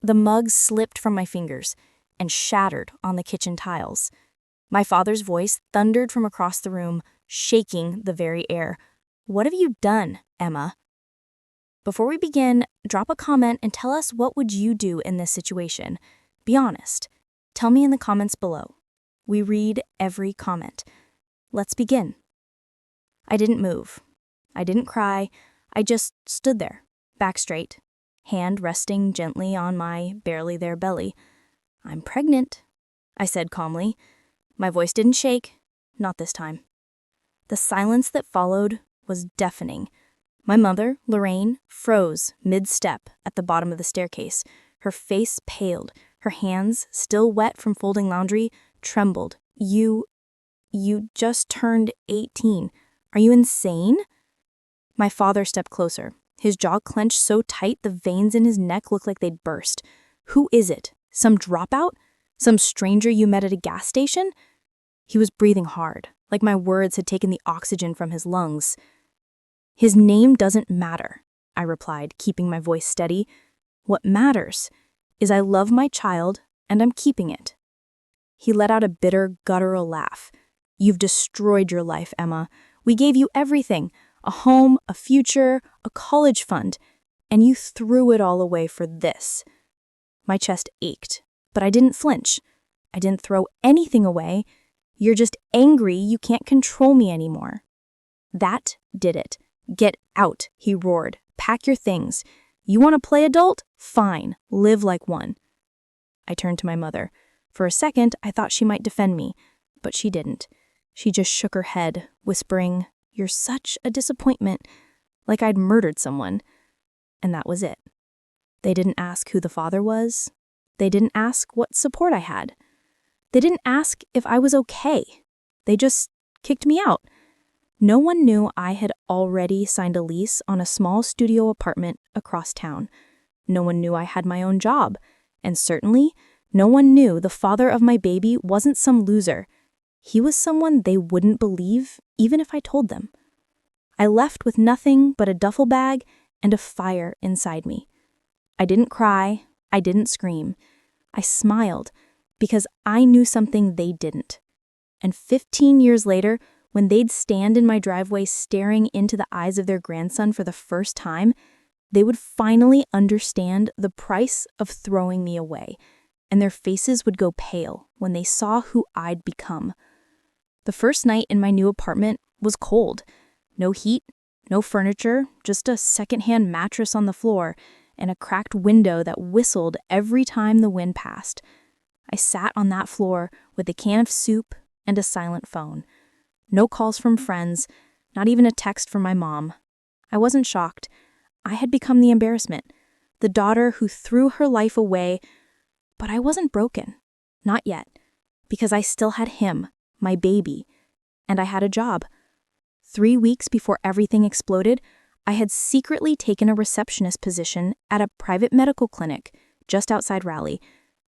The mug slipped from my fingers and shattered on the kitchen tiles. My father's voice thundered from across the room, shaking the very air. "What have you done, Emma?" Before we begin, drop a comment and tell us what would you do in this situation. Be honest. Tell me in the comments below. We read every comment. Let's begin. I didn't move. I didn't cry. I just stood there, back straight, hand resting gently on my barely there belly. "I'm pregnant," I said calmly. My voice didn't shake, not this time. The silence that followed was deafening. My mother, Lorraine, froze mid-step at the bottom of the staircase. Her face paled. Her hands, still wet from folding laundry, trembled. You just turned 18. Are you insane?" My father stepped closer. His jaw clenched so tight the veins in his neck looked like they'd burst. "Who is it? Some dropout? Some stranger you met at a gas station?" He was breathing hard, like my words had taken the oxygen from his lungs. "His name doesn't matter," I replied, keeping my voice steady. "What matters is I love my child and I'm keeping it." He let out a bitter, guttural laugh. "You've destroyed your life, Emma. We gave you everything, a home, a future, a college fund, and you threw it all away for this." My chest ached, but I didn't flinch. I didn't throw anything away. "You're just angry you can't control me anymore." That did it. "Get out," he roared. "Pack your things. You want to play adult? Fine, live like one." I turned to my mother. For a second, I thought she might defend me, but she didn't. She just shook her head, whispering, "You're such a disappointment," like I'd murdered someone. And that was it. They didn't ask who the father was. They didn't ask what support I had. They didn't ask if I was okay. They just kicked me out. No one knew I had already signed a lease on a small studio apartment across town. No one knew I had my own job. And certainly, no one knew the father of my baby wasn't some loser. He was someone they wouldn't believe, even if I told them. I left with nothing but a duffel bag and a fire inside me. I didn't cry. I didn't scream. I smiled because I knew something they didn't. And 15 years later, when they'd stand in my driveway staring into the eyes of their grandson for the first time, they would finally understand the price of throwing me away, and their faces would go pale when they saw who I'd become. The first night in my new apartment was cold. No heat, no furniture, just a secondhand mattress on the floor and a cracked window that whistled every time the wind passed. I sat on that floor with a can of soup and a silent phone. No calls from friends, not even a text from my mom. I wasn't shocked. I had become the embarrassment, the daughter who threw her life away, but I wasn't broken. Not yet, because I still had him, my baby, and I had a job. 3 weeks before everything exploded, I had secretly taken a receptionist position at a private medical clinic just outside Raleigh.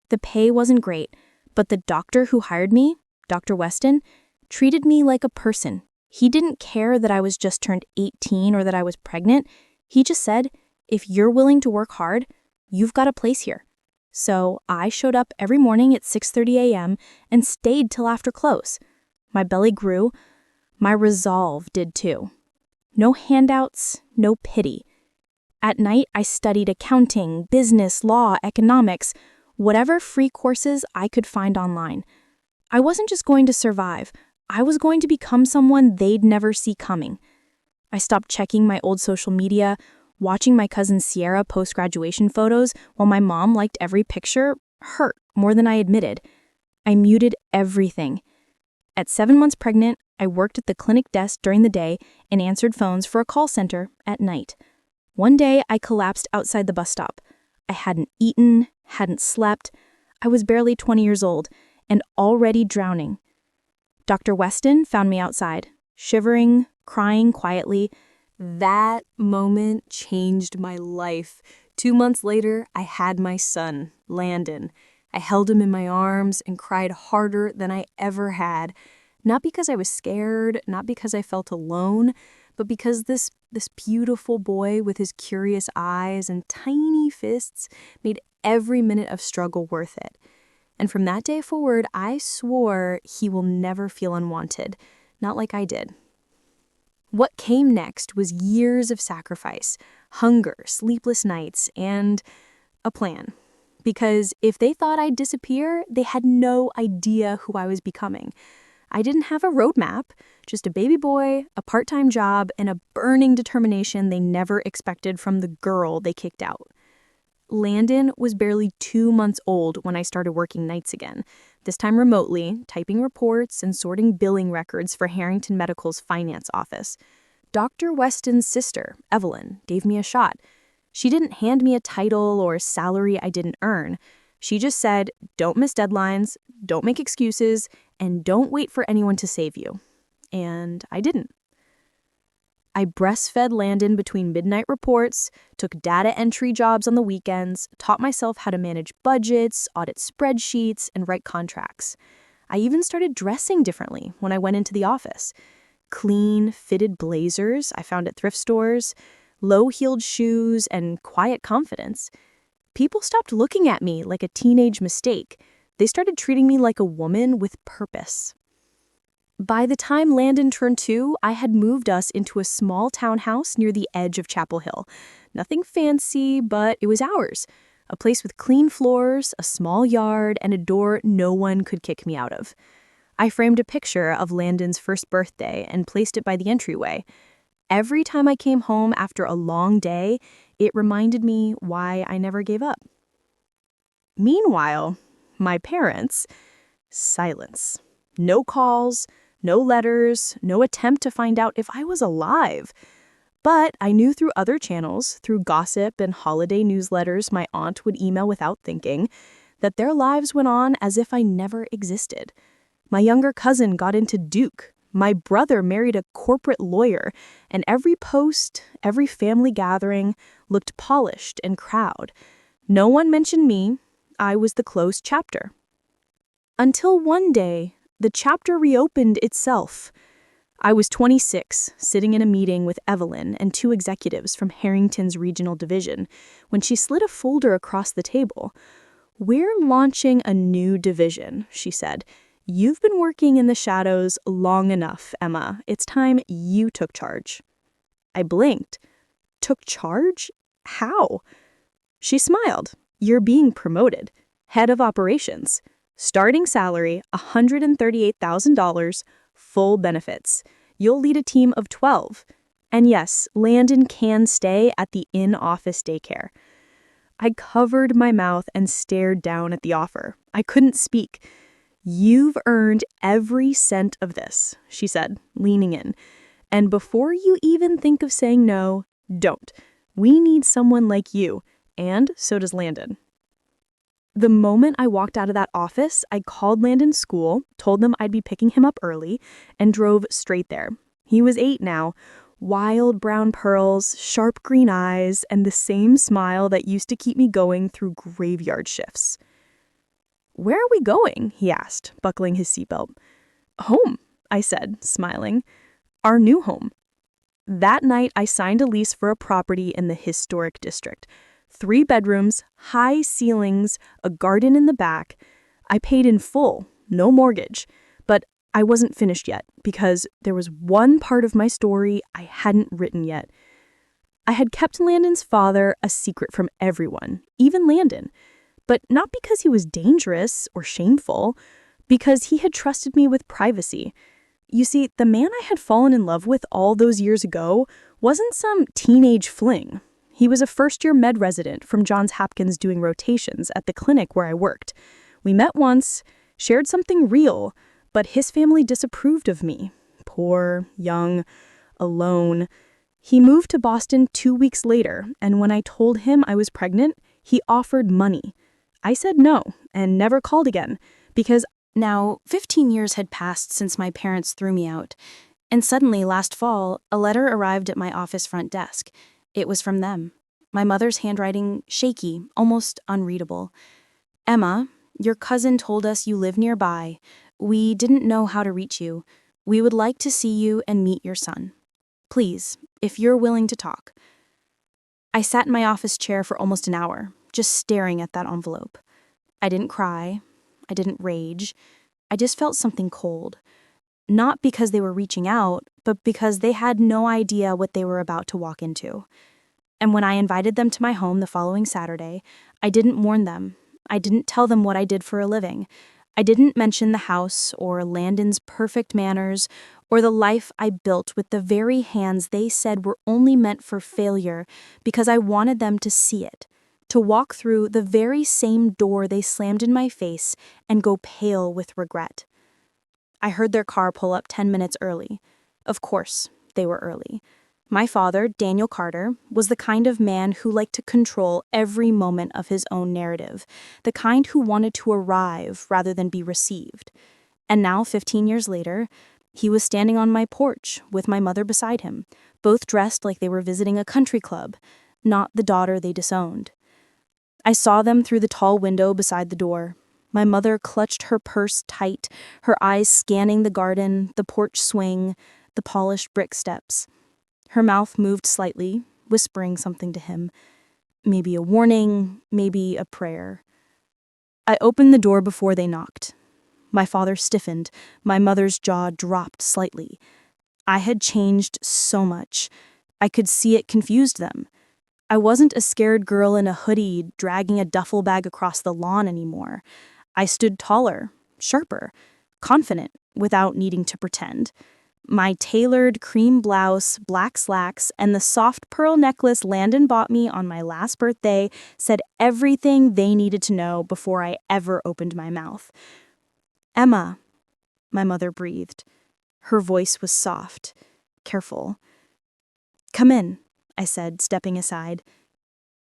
The pay wasn't great, but the doctor who hired me, Dr. Weston, treated me like a person. He didn't care that I was just turned 18 or that I was pregnant. He just said, "If you're willing to work hard, you've got a place here." So I showed up every morning at 6:30 a.m. and stayed till after close. My belly grew. My resolve did too. No handouts, no pity. At night, I studied accounting, business, law, economics, whatever free courses I could find online. I wasn't just going to survive. I was going to become someone they'd never see coming. I stopped checking my old social media, watching my cousin Sierra post graduation photos while my mom liked every picture, hurt more than I admitted. I muted everything. At 7 months pregnant, I worked at the clinic desk during the day and answered phones for a call center at night. One day, I collapsed outside the bus stop. I hadn't eaten, hadn't slept. I was barely 20 years old and already drowning. Dr. Weston found me outside, shivering, crying quietly. That moment changed my life. 2 months later, I had my son, Landon. I held him in my arms and cried harder than I ever had. Not because I was scared, not because I felt alone, but because this beautiful boy with his curious eyes and tiny fists made every minute of struggle worth it. And from that day forward, I swore he will never feel unwanted, not like I did. What came next was years of sacrifice, hunger, sleepless nights, and a plan. Because if they thought I'd disappear, they had no idea who I was becoming. I didn't have a roadmap, just a baby boy, a part-time job, and a burning determination they never expected from the girl they kicked out. Landon was barely 2 months old when I started working nights again, this time remotely, typing reports and sorting billing records for Harrington Medical's finance office. Dr. Weston's sister, Evelyn, gave me a shot. She didn't hand me a title or a salary I didn't earn. She just said, don't miss deadlines, don't make excuses, and don't wait for anyone to save you. And I didn't. I breastfed Landon between midnight reports, took data entry jobs on the weekends, taught myself how to manage budgets, audit spreadsheets, and write contracts. I even started dressing differently when I went into the office. Clean, fitted blazers I found at thrift stores, low-heeled shoes, and quiet confidence. People stopped looking at me like a teenage mistake. They started treating me like a woman with purpose. By the time Landon turned 2, I had moved us into a small townhouse near the edge of Chapel Hill. Nothing fancy, but it was ours. A place with clean floors, a small yard, and a door no one could kick me out of. I framed a picture of Landon's first birthday and placed it by the entryway. Every time I came home after a long day, it reminded me why I never gave up. Meanwhile, my parents, silence. No calls, no letters, no attempt to find out if I was alive. But I knew through other channels, through gossip and holiday newsletters my aunt would email without thinking, that their lives went on as if I never existed. My younger cousin got into Duke. My brother married a corporate lawyer, and every post, every family gathering looked polished and proud. No one mentioned me. I was the closed chapter. Until one day, the chapter reopened itself. I was 26, sitting in a meeting with Evelyn and 2 executives from Harrington's regional division, when she slid a folder across the table. "We're launching a new division," she said. "You've been working in the shadows long enough, Emma. It's time you took charge." I blinked. Took charge? How? She smiled. "You're being promoted. Head of operations. Starting salary, $138,000, full benefits. You'll lead a team of 12. And yes, Landon can stay at the in-office daycare." I covered my mouth and stared down at the offer. I couldn't speak. "You've earned every cent of this," she said, leaning in. "And before you even think of saying no, don't. We need someone like you, and so does Landon." The moment I walked out of that office, I called Landon's school, told them I'd be picking him up early, and drove straight there. He was 8 now, wild brown pearls, sharp green eyes, and the same smile that used to keep me going through graveyard shifts. "Where are we going?" he asked, buckling his seatbelt. "Home," I said, smiling. "Our new home." That night, I signed a lease for a property in the historic district. 3 bedrooms, high ceilings, a garden in the back. I paid in full, no mortgage. But I wasn't finished yet, because there was one part of my story I hadn't written yet. I had kept Landon's father a secret from everyone, even Landon. But not because he was dangerous or shameful, because he had trusted me with privacy. You see, the man I had fallen in love with all those years ago wasn't some teenage fling. He was a first-year med resident from Johns Hopkins doing rotations at the clinic where I worked. We met once, shared something real, but his family disapproved of me. Poor, young, alone. He moved to Boston 2 weeks later, and when I told him I was pregnant, he offered money. I said no, and never called again, because now 15 years had passed since my parents threw me out, and suddenly last fall, a letter arrived at my office front desk. It was from them. My mother's handwriting, shaky, almost unreadable. "Emma, your cousin told us you live nearby. We didn't know how to reach you. We would like to see you and meet your son. Please, if you're willing to talk." I sat in my office chair for almost an hour, just staring at that envelope. I didn't cry. I didn't rage. I just felt something cold. Not because they were reaching out, but because they had no idea what they were about to walk into. And when I invited them to my home the following Saturday, I didn't warn them. I didn't tell them what I did for a living. I didn't mention the house or Landon's perfect manners or the life I built with the very hands they said were only meant for failure because I wanted them to see it, to walk through the very same door they slammed in my face and go pale with regret. I heard their car pull up 10 minutes early. Of course, they were early. My father, Daniel Carter, was the kind of man who liked to control every moment of his own narrative, the kind who wanted to arrive rather than be received. And now, 15 years later, he was standing on my porch with my mother beside him, both dressed like they were visiting a country club, not the daughter they disowned. I saw them through the tall window beside the door. My mother clutched her purse tight, her eyes scanning the garden, the porch swing, the polished brick steps. Her mouth moved slightly, whispering something to him. Maybe a warning, maybe a prayer. I opened the door before they knocked. My father stiffened. My mother's jaw dropped slightly. I had changed so much. I could see it confused them. I wasn't a scared girl in a hoodie dragging a duffel bag across the lawn anymore. I stood taller, sharper, confident, without needing to pretend. My tailored cream blouse, black slacks, and the soft pearl necklace Landon bought me on my last birthday said everything they needed to know before I ever opened my mouth. "Emma," my mother breathed. Her voice was soft, careful. "Come in," I said, stepping aside.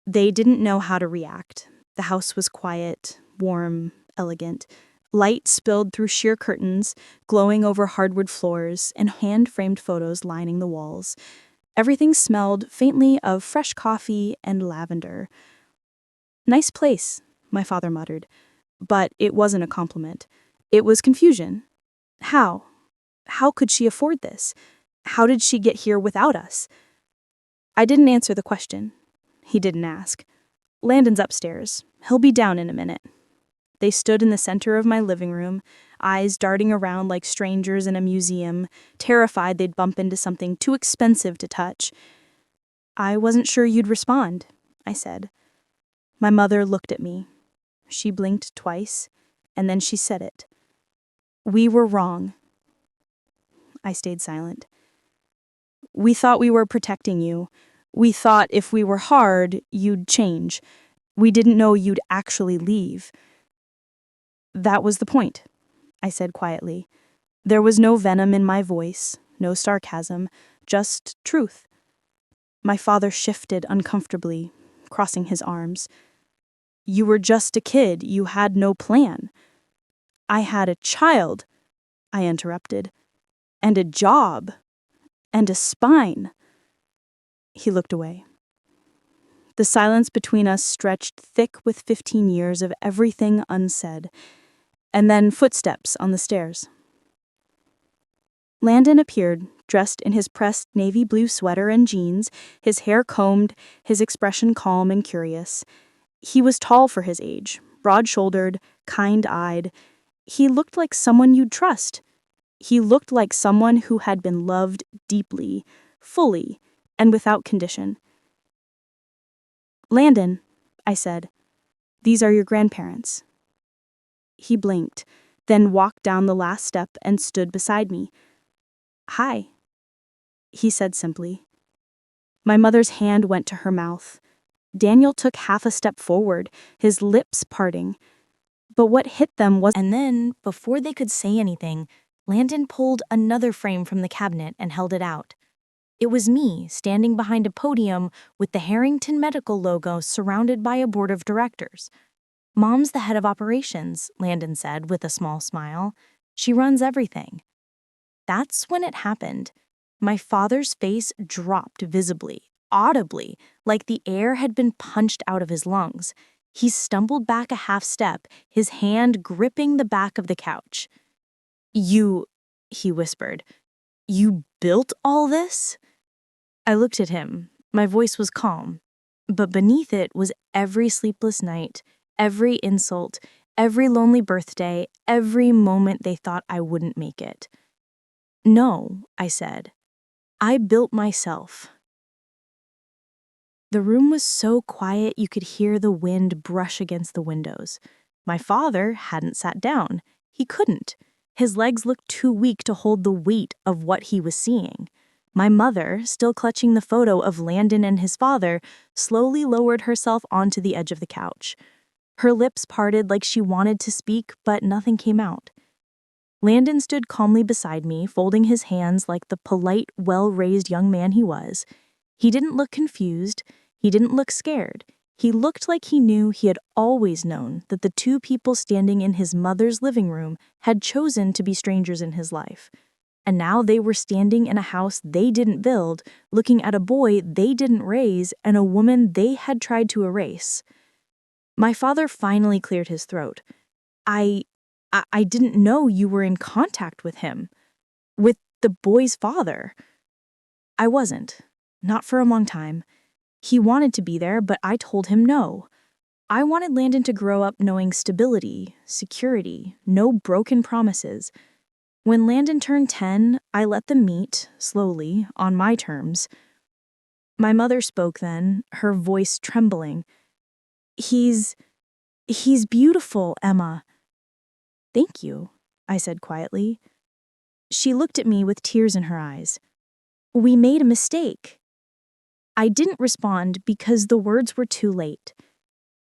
They didn't know how to react. The house was quiet, warm, elegant. Light spilled through sheer curtains, glowing over hardwood floors, and hand-framed photos lining the walls. Everything smelled faintly of fresh coffee and lavender. "Nice place," my father muttered. But it wasn't a compliment. It was confusion. How? How could she afford this? How did she get here without us? I didn't answer the question. He didn't ask. "Landon's upstairs. He'll be down in a minute." They stood in the center of my living room, eyes darting around like strangers in a museum, terrified they'd bump into something too expensive to touch. "I wasn't sure you'd respond," I said. My mother looked at me. She blinked twice, and then she said it. "We were wrong." I stayed silent. "We thought we were protecting you. We thought if we were hard, you'd change. We didn't know you'd actually leave." "That was the point," I said quietly. There was no venom in my voice, no sarcasm, just truth. My father shifted uncomfortably, crossing his arms. "You were just a kid. You had no plan." "I had a child," I interrupted, "and a job, and a spine." He looked away. The silence between us stretched thick with 15 years of everything unsaid, and then footsteps on the stairs. Landon appeared, dressed in his pressed navy blue sweater and jeans, his hair combed, his expression calm and curious. He was tall for his age, broad-shouldered, kind-eyed. He looked like someone you'd trust. He looked like someone who had been loved deeply, fully, and without condition. "Landon," I said, "these are your grandparents." He blinked, then walked down the last step and stood beside me. "Hi," he said simply. My mother's hand went to her mouth. Daniel took half a step forward, his lips parting. But what hit them was— And then, before they could say anything, Landon pulled another frame from the cabinet and held it out. It was me, standing behind a podium with the Harrington Medical logo surrounded by a board of directors. "Mom's the head of operations," Landon said with a small smile. "She runs everything." That's when it happened. My father's face dropped visibly, audibly, like the air had been punched out of his lungs. He stumbled back a half step, his hand gripping the back of the couch. "You," he whispered, "you built all this?" I looked at him. My voice was calm. But beneath it was every sleepless night, every insult, every lonely birthday, every moment they thought I wouldn't make it. No, I said. I built myself. The room was so quiet you could hear the wind brush against the windows. My father hadn't sat down. He couldn't. His legs looked too weak to hold the weight of what he was seeing. My mother, still clutching the photo of Landon and his father, slowly lowered herself onto the edge of the couch. Her lips parted like she wanted to speak, but nothing came out. Landon stood calmly beside me, folding his hands like the polite, well-raised young man he was. He didn't look confused. He didn't look scared. He looked like he knew he had always known that the two people standing in his mother's living room had chosen to be strangers in his life. And now they were standing in a house they didn't build, looking at a boy they didn't raise and a woman they had tried to erase. My father finally cleared his throat. I didn't know you were in contact with him. With the boy's father. I wasn't. Not for a long time. He wanted to be there, but I told him no. I wanted Landon to grow up knowing stability, security, no broken promises. When Landon turned 10, I let them meet, slowly, on my terms. My mother spoke then, her voice trembling. He's beautiful, Emma. Thank you, I said quietly. She looked at me with tears in her eyes. We made a mistake. I didn't respond because the words were too late.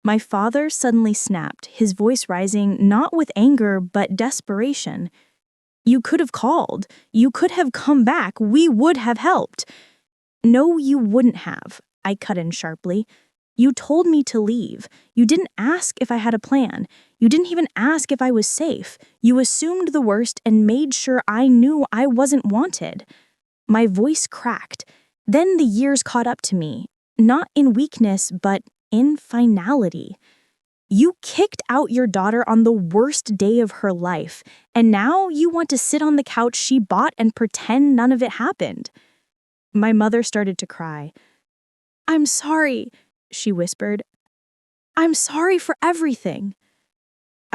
My father suddenly snapped, his voice rising not with anger but desperation. You could have called. You could have come back. We would have helped. No, you wouldn't have, I cut in sharply. You told me to leave. You didn't ask if I had a plan. You didn't even ask if I was safe. You assumed the worst and made sure I knew I wasn't wanted. My voice cracked. Then the years caught up to me, not in weakness, but in finality. You kicked out your daughter on the worst day of her life, and now you want to sit on the couch she bought and pretend none of it happened. My mother started to cry. I'm sorry, she whispered. I'm sorry for everything.